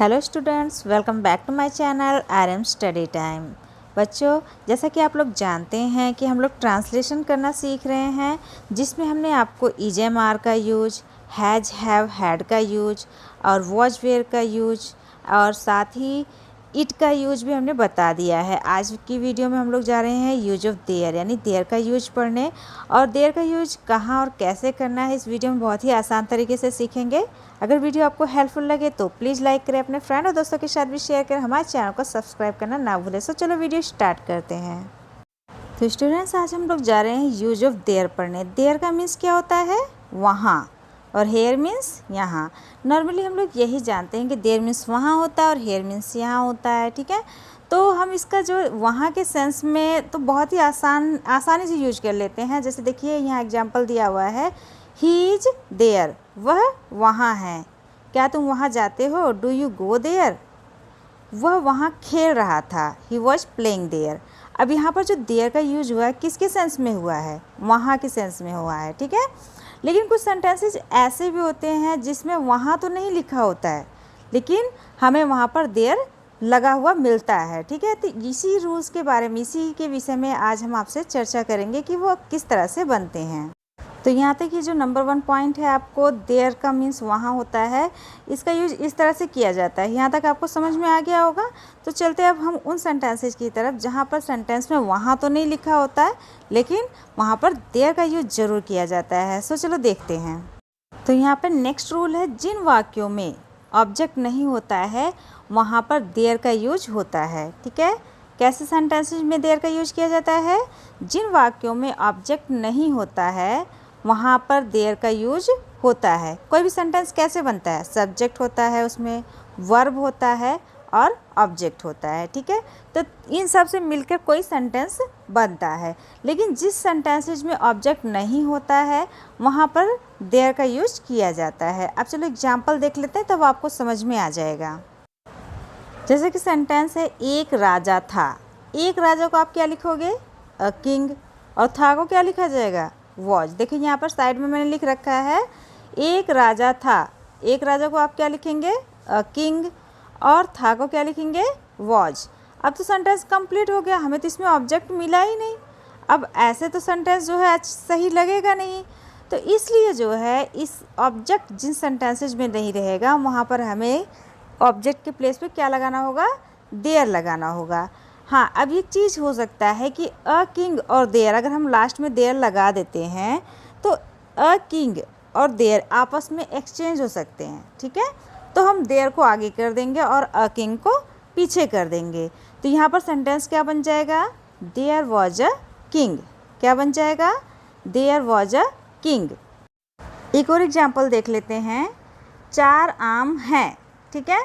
Hello students, welcome back to my channel RM study time. बच्चों, जैसा कि आप लोग जानते हैं कि हम लोग ट्रांसलेशन करना सीख रहे हैं, जिसमें हमने आपको इजेमआर का यूज, हैज हैव हैड का यूज और वॉज वेयर का यूज और साथ ही इट का यूज भी हमने बता दिया है। आज की वीडियो में हम लोग जा रहे हैं यूज ऑफ देयर यानी देयर का यूज पढ़ने, और देयर का यूज कहाँ और कैसे करना है इस वीडियो में बहुत ही आसान तरीके से सीखेंगे। अगर वीडियो आपको हेल्पफुल लगे तो प्लीज़ लाइक करें, अपने फ्रेंड और दोस्तों के साथ भी शेयर करें, हमारे चैनल को सब्सक्राइब करना ना भूलें। सो चलो वीडियो स्टार्ट करते हैं। तो स्टूडेंट्स, आज हम लोग जा रहे हैं यूज ऑफ देयर पढ़ने। देयर का मीन्स क्या होता है? वहाँ, और हेयर मीन्स यहाँ। नॉर्मली हम लोग यही जानते हैं कि देयर मीन्स वहाँ होता है और हेयर मीन्स यहाँ होता है, ठीक है। तो हम इसका जो वहाँ के सेंस में तो बहुत ही आसानी से यूज कर लेते हैं। जैसे देखिए यहाँ एग्जांपल दिया हुआ है, ही इज देयर, वह वहाँ है। क्या तुम वहाँ जाते हो? Do you go there? वह वहाँ खेल रहा था, ही वॉज प्लेइंग देयर। अब यहाँ पर जो देयर का यूज हुआ है किसके सेंस में हुआ है? वहाँ के सेंस में हुआ है, ठीक है। लेकिन कुछ सेंटेंसेस ऐसे भी होते हैं जिसमें वहाँ तो नहीं लिखा होता है, लेकिन हमें वहाँ पर देयर लगा हुआ मिलता है, ठीक है। तो इसी रूल्स के बारे में, इसी के विषय में आज हम आपसे चर्चा करेंगे कि वो किस तरह से बनते हैं। तो यहाँ तक ये जो नंबर 1 पॉइंट है, आपको देयर का मीन्स वहाँ होता है, इसका यूज इस तरह से किया जाता है। यहाँ तक आपको समझ में आ गया होगा। तो चलते अब हम उन सेंटेंसेस की तरफ जहाँ पर सेंटेंस में वहाँ तो नहीं लिखा होता है, लेकिन वहाँ पर देयर का यूज ज़रूर किया जाता है। सो चलो देखते हैं। तो यहाँ पर नेक्स्ट रूल है, जिन वाक्यों में ऑब्जेक्ट नहीं होता है वहाँ पर देयर का यूज होता है, ठीक है। कैसे सेंटेंसेस में देयर का यूज किया जाता है? जिन वाक्यों में ऑब्जेक्ट नहीं होता है वहाँ पर देयर का यूज होता है। कोई भी सेंटेंस कैसे बनता है? सब्जेक्ट होता है, उसमें वर्ब होता है और ऑब्जेक्ट होता है, ठीक है। तो इन सब से मिलकर कोई सेंटेंस बनता है। लेकिन जिस सेंटेंसेज में ऑब्जेक्ट नहीं होता है वहाँ पर देयर का यूज किया जाता है। अब चलो एग्जाम्पल देख लेते हैं, तब आपको समझ में आ जाएगा। जैसे कि सेंटेंस है, एक राजा था। एक राजा को आप क्या लिखोगे? A king. और था को क्या लिखा जाएगा? वॉज। देखिए यहाँ पर साइड में मैंने लिख रखा है, एक राजा था। एक राजा को आप क्या लिखेंगे? A king. और था को क्या लिखेंगे? वॉज। अब तो सेंटेंस कंप्लीट हो गया, हमें तो इसमें ऑब्जेक्ट मिला ही नहीं। अब ऐसे तो सेंटेंस जो है सही लगेगा नहीं। तो इसलिए जो है इस ऑब्जेक्ट जिन सेंटेंसेज में नहीं रहेगा वहाँ पर हमें ऑब्जेक्ट के प्लेस पे क्या लगाना होगा? देयर लगाना होगा। हाँ, अब एक चीज़ हो सकता है कि अ किंग और देयर, अगर हम लास्ट में देयर लगा देते हैं तो अ किंग और देयर आपस में एक्सचेंज हो सकते हैं, ठीक है। तो हम देयर को आगे कर देंगे और अ किंग को पीछे कर देंगे। तो यहाँ पर सेंटेंस क्या बन जाएगा? There was a king. क्या बन जाएगा? There was a king. एक और एग्जाम्पल देख लेते हैं, 4 आम हैं, ठीक है।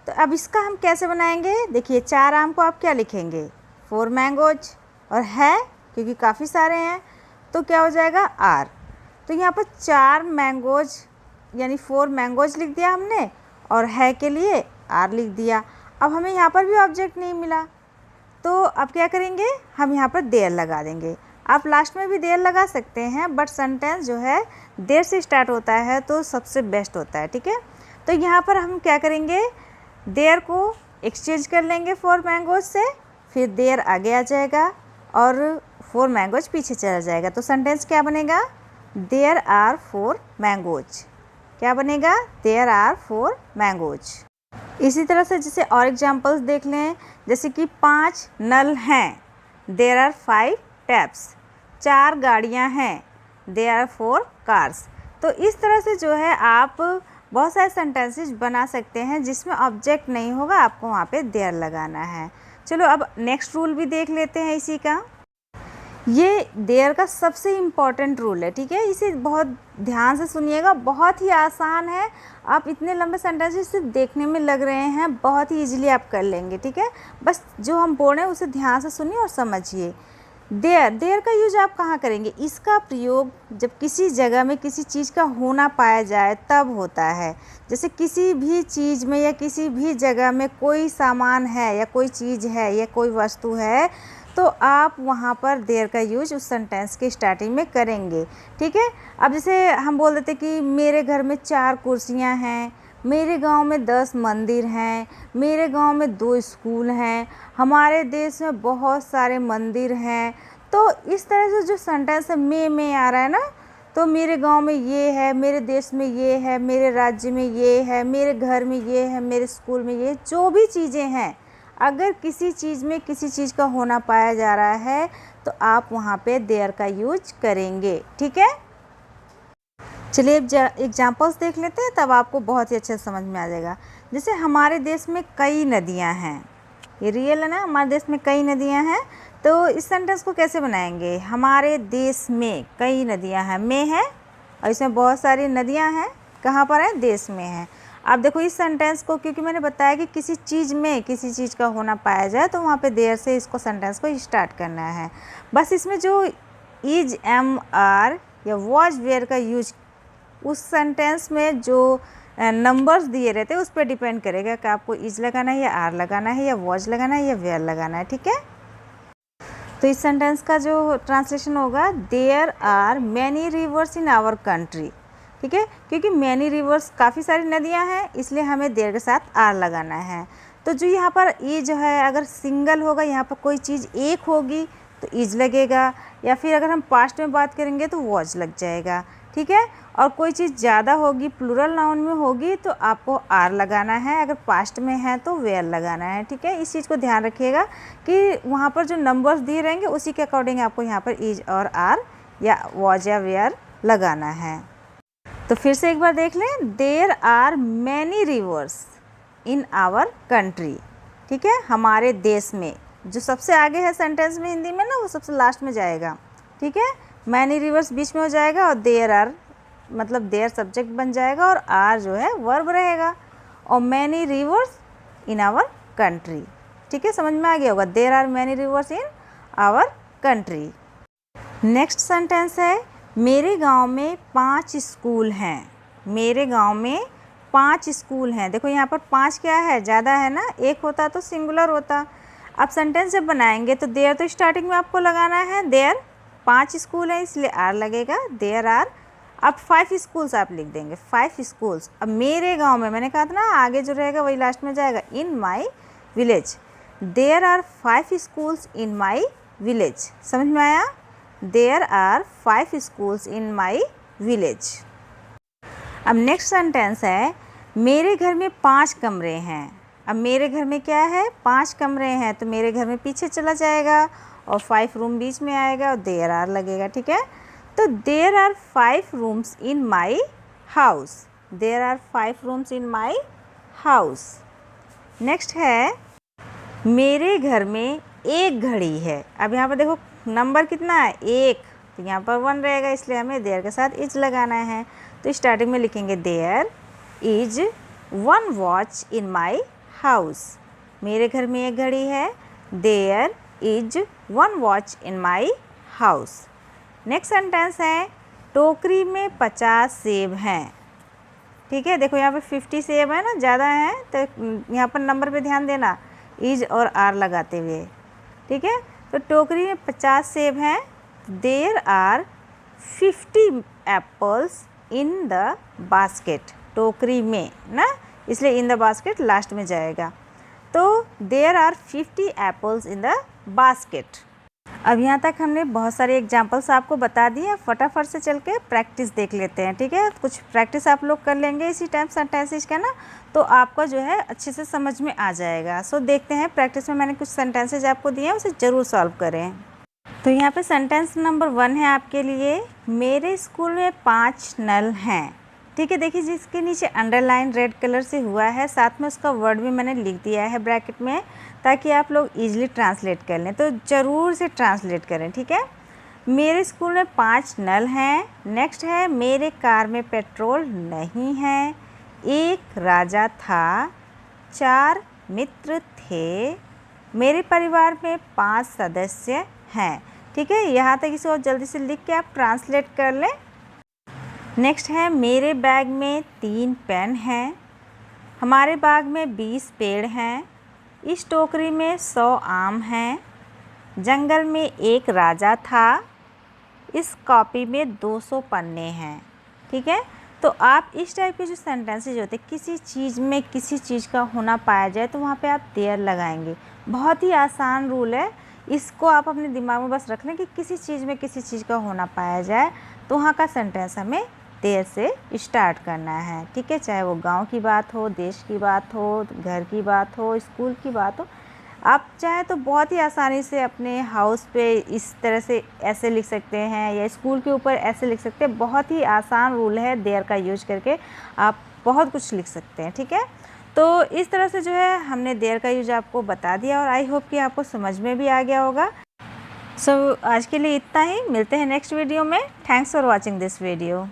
तो अब इसका हम कैसे बनाएंगे? देखिए 4 आम को आप क्या लिखेंगे? 4 मैंगोज। और है क्योंकि काफ़ी सारे हैं तो क्या हो जाएगा? आर। तो यहाँ पर 4 मैंगोज यानी 4 मैंगोज लिख दिया हमने, और है के लिए आर लिख दिया। अब हमें यहाँ पर भी ऑब्जेक्ट नहीं मिला, तो अब क्या करेंगे? हम यहाँ पर देयर लगा देंगे। आप लास्ट में भी देयर लगा सकते हैं, बट सेंटेंस जो है देयर से स्टार्ट होता है तो सबसे बेस्ट होता है, ठीक है। तो यहाँ पर हम क्या करेंगे? देयर को एक्सचेंज कर लेंगे 4 मैंगोज से, फिर देयर आगे आ जाएगा और 4 मैंगोज पीछे चला जाएगा। तो सेंटेंस क्या बनेगा? There are 4 mangoes. क्या बनेगा? There are 4 mangoes. इसी तरह से जैसे और एग्जांपल्स देख लें, जैसे कि 5 नल हैं, देयर आर 5 टैप्स। 4 गाड़ियाँ हैं, देयर आर 4 कार्स। तो इस तरह से जो है आप बहुत सारे सेंटेंसेस बना सकते हैं जिसमें ऑब्जेक्ट नहीं होगा, आपको वहाँ पे देयर लगाना है। चलो अब नेक्स्ट रूल भी देख लेते हैं इसी का। ये देयर का सबसे इम्पॉर्टेंट रूल है, ठीक है। इसे बहुत ध्यान से सुनिएगा, बहुत ही आसान है। आप इतने लंबे सेंटेंसेस सिर्फ देखने में लग रहे हैं, बहुत ही इजीली आप कर लेंगे, ठीक है। बस जो हम बोल रहे हैं उसे ध्यान से सुनिए और समझिए। देयर का यूज आप कहाँ करेंगे? इसका प्रयोग जब किसी जगह में किसी चीज़ का होना पाया जाए तब होता है। जैसे किसी भी चीज़ में या किसी भी जगह में कोई सामान है या कोई चीज़ है या कोई वस्तु है, तो आप वहाँ पर देयर का यूज उस सेंटेंस के स्टार्टिंग में करेंगे, ठीक है। अब जैसे हम बोल देते कि मेरे घर में 4 कुर्सियाँ हैं, मेरे गांव में 10 मंदिर हैं, मेरे गांव में 2 स्कूल हैं, हमारे देश में बहुत सारे मंदिर हैं। तो इस तरह से जो सेंटेंस है में आ रहा है ना, तो मेरे गांव में ये है, मेरे देश में ये है, मेरे राज्य में ये है, मेरे घर में ये है, मेरे स्कूल में ये, जो भी चीज़ें हैं, अगर किसी चीज़ में किसी चीज़ का होना पाया जा रहा है तो आप वहाँ पे देयर का यूज करेंगे। ठीक है, चलिए एग्जाम्पल्स देख लेते हैं, तब आपको बहुत ही अच्छे से समझ में आ जाएगा। जैसे हमारे देश में कई नदियाँ हैं, ये रियल है ना, हमारे देश में कई नदियाँ हैं। तो इस सेंटेंस को कैसे बनाएंगे? हमारे देश में कई नदियाँ हैं, में है और इसमें बहुत सारी नदियाँ हैं, कहाँ पर है? देश में है। अब देखो इस सेंटेंस को, क्योंकि मैंने बताया कि किसी चीज़ में किसी चीज़ का होना पाया जाए तो वहाँ पे देयर से इसको सेंटेंस को स्टार्ट करना है। बस इसमें जो इज, एम, आर या वॉज, वेयर का यूज उस सेंटेंस में जो नंबर्स दिए रहते हैं उस पर डिपेंड करेगा कि आपको इज लगाना है या आर लगाना है या वॉज लगाना है या वेयर लगाना है। ठीक है, तो इस सेंटेंस का जो ट्रांसलेशन होगा, there are many rivers in our country. ठीक है, क्योंकि मैनी रिवर्स, काफ़ी सारी नदियां हैं, इसलिए हमें देयर के साथ आर लगाना है। तो जो यहाँ पर इज है, अगर सिंगल होगा, यहाँ पर कोई चीज़ एक होगी तो इज लगेगा, या फिर अगर हम पास्ट में बात करेंगे तो वॉज लग जाएगा। ठीक है, और कोई चीज़ ज़्यादा होगी, प्लूरल नाउन में होगी तो आपको आर लगाना है, अगर पास्ट में है तो वेयर लगाना है। ठीक है, इस चीज़ को ध्यान रखिएगा कि वहाँ पर जो नंबर्स दिए रहेंगे उसी के अकॉर्डिंग आपको यहाँ पर इज और आर या वॉज या वेयर लगाना है। तो फिर से एक बार देख लें, there are many rivers in our country. ठीक है, हमारे देश में, जो सबसे आगे है सेंटेंस में हिंदी में ना, वो सबसे लास्ट में जाएगा। ठीक है, मैनी रिवर्स बीच में हो जाएगा और देयर आर मतलब देयर सब्जेक्ट बन जाएगा और आर जो है वर्ब रहेगा, और many rivers in our country. ठीक है, समझ में आ गया होगा, there are many rivers in our country. Next sentence है, मेरे गांव में 5 स्कूल हैं। मेरे गांव में 5 स्कूल हैं। देखो यहाँ पर 5 क्या है? ज़्यादा है ना, एक होता तो सिंगुलर होता। अब सेंटेंस जब बनाएंगे तो देयर तो स्टार्टिंग में आपको लगाना है, देयर 5 स्कूल है इसलिए आर लगेगा, देयर आर। अब 5 स्कूल्स आप लिख देंगे, 5 स्कूल्स। अब मेरे गांव में, मैंने कहा था ना आगे जो रहेगा वही लास्ट में जाएगा, in my village, there are 5 schools in my village. समझ में आया? There are 5 schools in my village. अब नेक्स्ट सेंटेंस है, मेरे घर में 5 कमरे हैं। अब मेरे घर में क्या है? 5 कमरे हैं, तो मेरे घर में पीछे चला जाएगा और 5 रूम बीच में आएगा और देयर आर लगेगा। ठीक है, तो there are 5 rooms in my house, there are 5 rooms in my house. Next है, मेरे घर में 1 घड़ी है। अब यहाँ पर देखो नंबर कितना है? 1, तो यहाँ पर 1 रहेगा, इसलिए हमें देयर के साथ इज लगाना है। तो स्टार्टिंग में लिखेंगे, there is 1 watch in my house. मेरे घर में 1 घड़ी है, there is 1 watch in my house. Next sentence है, टोकरी में 50 सेब हैं। ठीक है, देखो यहाँ पे 50 सेब है ना, ज़्यादा है, तो यहाँ पर नंबर पे ध्यान देना, इज और आर लगाते हुए। ठीक है, तो टोकरी में 50 सेब हैं, there are 50 apples in the basket. टोकरी में ना, इसलिए इन द बास्केट लास्ट में जाएगा। तो there are 50 apples in the basket. अब यहाँ तक हमने बहुत सारे एग्जाम्पल्स आपको बता दिए। फटाफट से चल के प्रैक्टिस देख लेते हैं। ठीक है, कुछ प्रैक्टिस आप लोग कर लेंगे इसी टाइम सेंटेंसेस का ना, तो आपका जो है अच्छे से समझ में आ जाएगा। सो देखते हैं, प्रैक्टिस में मैंने कुछ सेंटेंसेज आपको दिए हैं, उसे ज़रूर सॉल्व करें। तो यहाँ पे सेंटेंस नंबर 1 है आपके लिए, मेरे स्कूल में 5 नल हैं। ठीक है, देखिए जिसके नीचे अंडरलाइन रेड कलर से हुआ है, साथ में उसका वर्ड भी मैंने लिख दिया है ब्रैकेट में, ताकि आप लोग इजीली ट्रांसलेट कर लें। तो ज़रूर से ट्रांसलेट करें। ठीक है, मेरे स्कूल में 5 नल हैं। नेक्स्ट है, मेरे कार में पेट्रोल नहीं है। 1 राजा था, 4 मित्र थे। मेरे परिवार में 5 सदस्य हैं। ठीक है, यहाँ तक इसे और जल्दी से लिख के आप ट्रांसलेट कर लें। नेक्स्ट है, मेरे बैग में 3 पेन हैं। हमारे बाग में 20 पेड़ हैं। इस टोकरी में 100 आम हैं। जंगल में 1 राजा था। इस कॉपी में 200 पन्ने हैं। ठीक है, तो आप इस टाइप के जो सेंटेंसेज होते हैं, किसी चीज़ में किसी चीज़ का होना पाया जाए तो वहाँ पे आप देयर लगाएंगे। बहुत ही आसान रूल है, इसको आप अपने दिमाग में बस रख लें कि किसी चीज़ में किसी चीज़ का होना पाया जाए तो वहाँ का सेंटेंस हमें देयर से स्टार्ट करना है, ठीक है। चाहे वो गांव की बात हो, देश की बात हो, घर की बात हो, स्कूल की बात हो, आप चाहे तो बहुत ही आसानी से अपने हाउस पे इस तरह से ऐसे लिख सकते हैं या स्कूल के ऊपर ऐसे लिख सकते हैं। बहुत ही आसान रूल है, देयर का यूज करके आप बहुत कुछ लिख सकते हैं, ठीक है। तो इस तरह से जो है हमने देयर का यूज आपको बता दिया और आई होप कि आपको समझ में भी आ गया होगा। सो आज के लिए इतना ही, मिलते हैं नेक्स्ट वीडियो में। Thanks for watching this video.